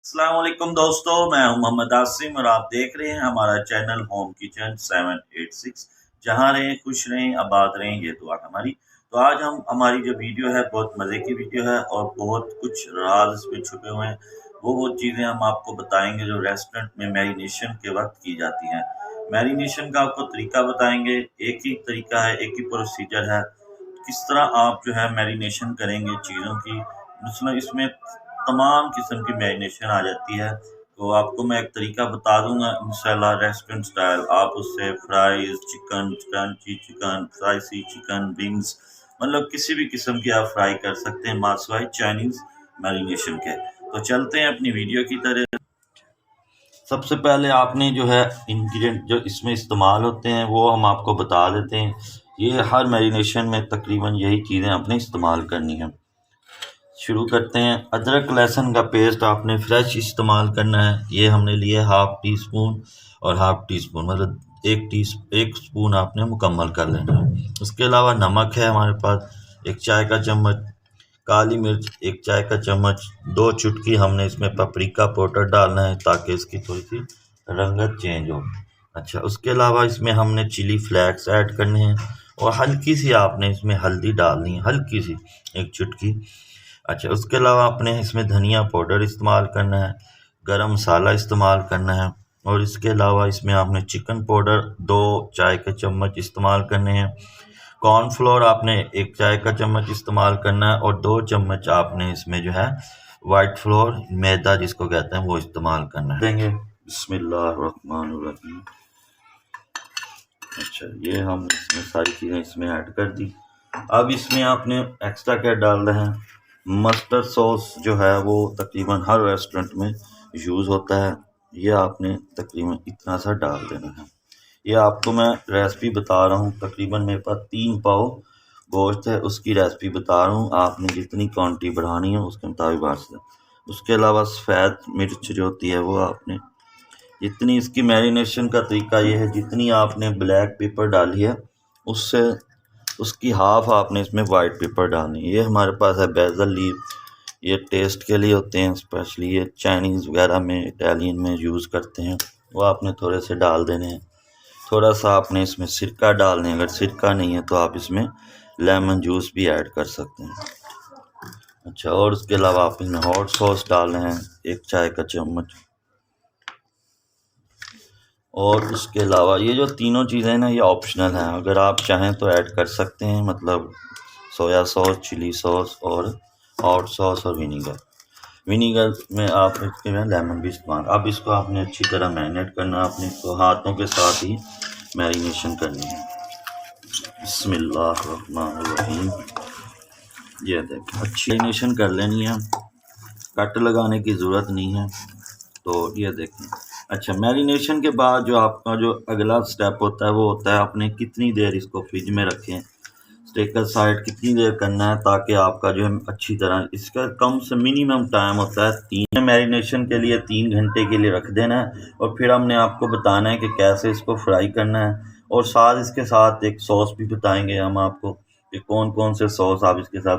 अस्सलाम वालेकुम दोस्तों, मैं हूं मोहम्मद आसिम और आप देख रहे हैं हमारा चैनल होम किचन 786। जहां रहें खुश रहें आबाद रहें, ये दुआ हमारी। तो आज हम हमारी जो वीडियो है बहुत मज़े की वीडियो है और बहुत कुछ राज इसमें छुपे हुए हैं। वो चीज़ें हम आपको बताएंगे जो रेस्टोरेंट में मैरिनेशन के वक्त की जाती हैं। मैरिनेशन का आपको तरीका बताएंगे। एक ही तरीका है, एक ही प्रोसीजर है किस तरह आप जो है मैरिनेशन करेंगे चीज़ों की। मतलब इसमें तमाम किस्म की मैरिनेशन आ जाती है। तो आपको मैं एक तरीका बता दूंगा इंशाल्लाह, रेस्टोरेंट स्टाइल। आप उससे fries chicken, crunchy chicken, spicy chicken wings, मतलब किसी भी किस्म की आप फ्राई कर सकते हैं मार्सवाई चाइनीज मैरिनेशन के। तो चलते हैं अपनी वीडियो की तरह। सबसे पहले आपने जो है इंग्रेडिएंट जो इसमें इस्तेमाल होते हैं वो हम आपको बता देते हैं। ये हर मैरिनेशन में तकरीबन यही चीज़ें आपने इस्तेमाल करनी है। शुरू करते हैं। अदरक लहसुन का पेस्ट आपने फ्रेश इस्तेमाल करना है। ये हमने लिए हाफ टी स्पून और हाफ टी स्पून, मतलब एक स्पून आपने मुकम्मल कर लेना है। उसके अलावा नमक है हमारे पास, एक चाय का चम्मच। काली मिर्च एक चाय का चम्मच। 2 चुटकी हमने इसमें पपरिका पाउडर डालना है ताकि इसकी थोड़ी सी रंगत चेंज हो। अच्छा, उसके अलावा इसमें हमने चिली फ्लेक्स ऐड करने हैं और हल्की सी आपने इसमें हल्दी डालनी है, हल्की सी, एक चुटकी। अच्छा, उसके अलावा आपने इसमें धनिया पाउडर इस्तेमाल करना है, गरम मसाला इस्तेमाल करना है और इसके अलावा इसमें आपने चिकन पाउडर 2 चाय के चम्मच इस्तेमाल करने हैं। कॉर्नफ्लोर आपने 1 चाय का चम्मच इस्तेमाल करना है और 2 चम्मच आपने इसमें जो है वाइट फ्लोर, मैदा जिसको कहते हैं, वो इस्तेमाल करना है। देंगे बिस्मिल्लाहिर्रहमानिर्रहीम। अच्छा, ये हम इसमें सारी चीज़ें इसमें ऐड कर दी। अब इसमें आपने एक्स्ट्रा क्या डाल रहे हैं, मस्टर्ड सॉस जो है वो तकरीबन हर रेस्टोरेंट में यूज़ होता है। ये आपने तकरीबन इतना सा डाल देना है। ये आपको मैं रेसिपी बता रहा हूँ, तकरीबन मेरे पास 3 पाव गोश्त है, उसकी रेसिपी बता रहा हूँ। आपने जितनी क्वांटिटी बढ़ानी है उसके मुताबिक बढ़ा सकते। उसके अलावा सफ़ेद मिर्च जो होती है वो आपने जितनी, इसकी मैरिनेशन का तरीका ये है, जितनी आपने ब्लैक पेपर डाली है उससे उसकी हाफ आपने इसमें वाइट पेपर डालनी है। ये हमारे पास है बेसल लीव, ये टेस्ट के लिए होते हैं, स्पेशली ये चाइनीज़ वगैरह में, इटालियन में यूज़ करते हैं। वो आपने थोड़े से डाल देने हैं। थोड़ा सा आपने इसमें सिरका डालना है, अगर सिरका नहीं है तो आप इसमें लेमन जूस भी ऐड कर सकते हैं। अच्छा, और उसके अलावा आप इसमें हॉट सॉस डाल रहे हैं 1 चाय का चम्मच। और उसके अलावा ये जो तीनों चीज़ें ना, ये ऑप्शनल हैं, अगर आप चाहें तो ऐड कर सकते हैं, मतलब सोया सॉस, चिली सॉस और हॉट सॉस और विनीगर में आप इसके में लेमन भी इस्तेमाल। अब इसको आपने अच्छी तरह मैरिनेट करना, आपने इसको हाथों के साथ ही मैरिनेशन करनी है। बिस्मिल्लाहिर्रहमानिर्रहीम। ये देखें, अच्छी मैरिनेशन कर लेनी है, कट लगाने की ज़रूरत नहीं है। तो ये देखें। अच्छा, मैरिनेशन के बाद जो आपका जो अगला स्टेप होता है वो होता है आपने कितनी देर इसको फ्रिज में रखें, स्टेकर साइड कितनी देर करना है ताकि आपका जो है अच्छी तरह, इसका कम से मिनिमम टाइम होता है 3, मैरिनेशन के लिए 3 घंटे के लिए रख देना है। और फिर हमने आपको बताना है कि कैसे इसको फ्राई करना है और साथ इसके साथ एक सॉस भी बताएंगे हम आपको कि कौन कौन से सॉस आप इसके साथ